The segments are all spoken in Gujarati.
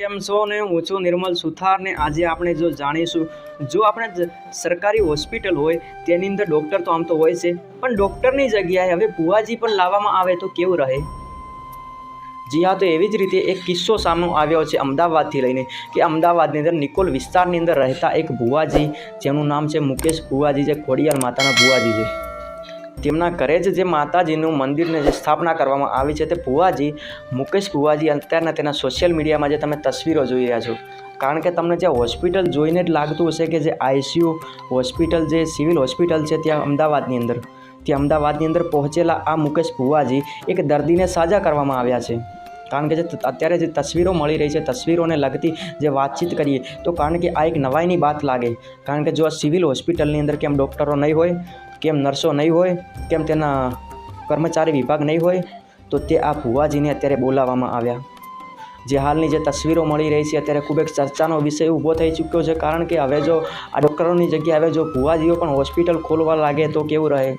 કેમ છો ને હું છું નિર્મલ સુથાર ને આજે આપણે જો જાણીશું જો આપણે સરકારી હોસ્પિટલ હોય તેની અંદર ડૉક્ટર તો આમ તો હોય છે પણ ડૉક્ટરની જગ્યાએ હવે ભુવાજી પણ લાવવામાં આવે તો કેવું રહે। જી હા, તો એવી જ રીતે એક કિસ્સો સામે આવ્યો છે અમદાવાદથી લઈને કે અમદાવાદની અંદર નિકોલ વિસ્તારની અંદર રહેતા એક ભુવાજી જેનું નામ છે મુકેશ ભુવાજી, જે ખોડિયાર માતાના ભુવાજી છે। તેમના ઘરે જ જે માતાજીનું મંદિરને જે સ્થાપના કરવામાં આવી છે તે ભુવાજી મુકેશ ભુવાજી અત્યારના તેના સોશિયલ મીડિયામાં જે તમે તસવીરો જોઈ રહ્યા છો, કારણ કે તમને જે હોસ્પિટલ જોઈને જ લાગતું હશે કે જે આઈસીયુ હોસ્પિટલ, જે સિવિલ હોસ્પિટલ છે ત્યાં અમદાવાદની અંદર પહોંચેલા આ મુકેશ ભુવાજી એક દર્દીને સાજા કરવામાં આવ્યા છે। કારણ કે જે અત્યારે જે તસવીરો મળી રહી છે, તસવીરોને લગતી જે વાતચીત કરીએ તો કારણ કે આ એક નવાઈની વાત લાગે, કારણ કે જો આ સિવિલ હોસ્પિટલની અંદર કેમ ડૉક્ટરો નહીં હોય, કેમ નર્સો નહીં હોય, કેમ તેના કર્મચારી વિભાગ નહીં હોય, તો તે આ ભુવાજીને અત્યારે બોલાવવામાં આવ્યા। જે હાલની જે તસવીરો મળી રહી છે અત્યારે ખૂબ એક ચર્ચાનો વિષય ઊભો થઈ ચૂક્યો છે, કારણ કે હવે જો આ ડૉક્ટરોની જગ્યાએ હવે જો ભુવાજીઓ પણ હોસ્પિટલ ખોલવા લાગે તો કેવું રહે।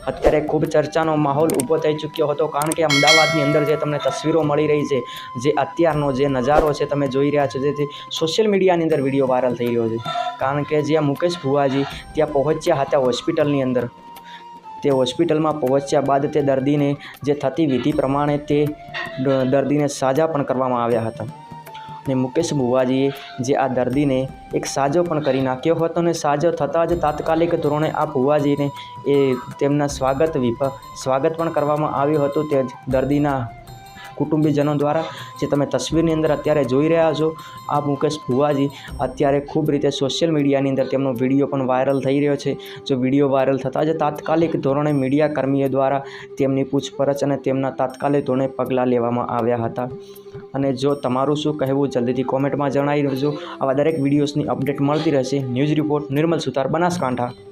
અત્યારે ખૂબ ચર્ચાનો માહોલ ઊભો થઈ ચૂક્યો હતો, કારણ કે અમદાવાદની અંદર જે તમને તસવીરો મળી રહી છે, જે અત્યારનો જે નજારો છે તમે જોઈ રહ્યા છો, જે સોશિયલ મીડિયાની અંદર વિડીયો વાયરલ થઈ રહ્યો છે, કારણ કે જ્યાં મુકેશ ભુવાજી ત્યાં પહોંચ્યા હતા હોસ્પિટલની અંદર, તે હોસ્પિટલમાં પહોંચ્યા બાદ તે દર્દીને જે થતી વિધિ પ્રમાણે તે દર્દીને સાજા પણ કરવામાં આવ્યા હતા અને મુકેશ ભુવાજીએ જે આ દર્દીને એક સાજો પણ કરી નાખ્યો હતો અને સાજો થતાં જ તાત્કાલિક ધોરણે આ ભુવાજીને તેમના સ્વાગત પણ કરવામાં આવ્યું હતું તે દર્દીના કુટુંબીજનો દ્વારા। જે તમે તસવીરની અંદર અત્યારે જોઈ રહ્યા છો, આ મુકેશ ભુવાજી અત્યારે ખૂબ રીતે સોશિયલ મીડિયાની અંદર તેમનો વિડીયો પણ વાયરલ થઈ રહ્યો છે। જો વિડીયો વાયરલ થતાં જ તાત્કાલિક ધોરણે મીડિયા કર્મીઓ દ્વારા તેમની પૂછપરછ અને તેમના તાત્કાલિક ધોરણે પગલાં લેવામાં આવ્યા હતા। અને જો તમારું શું કહેવું જલ્દીથી કોમેન્ટમાં જણાવી દેજો। આવા દરેક વિડીયોઝની અપડેટ મળતી રહેશે। ન્યૂઝ રિપોર્ટ નિર્મલ સુથાર, બનાસકાંઠા।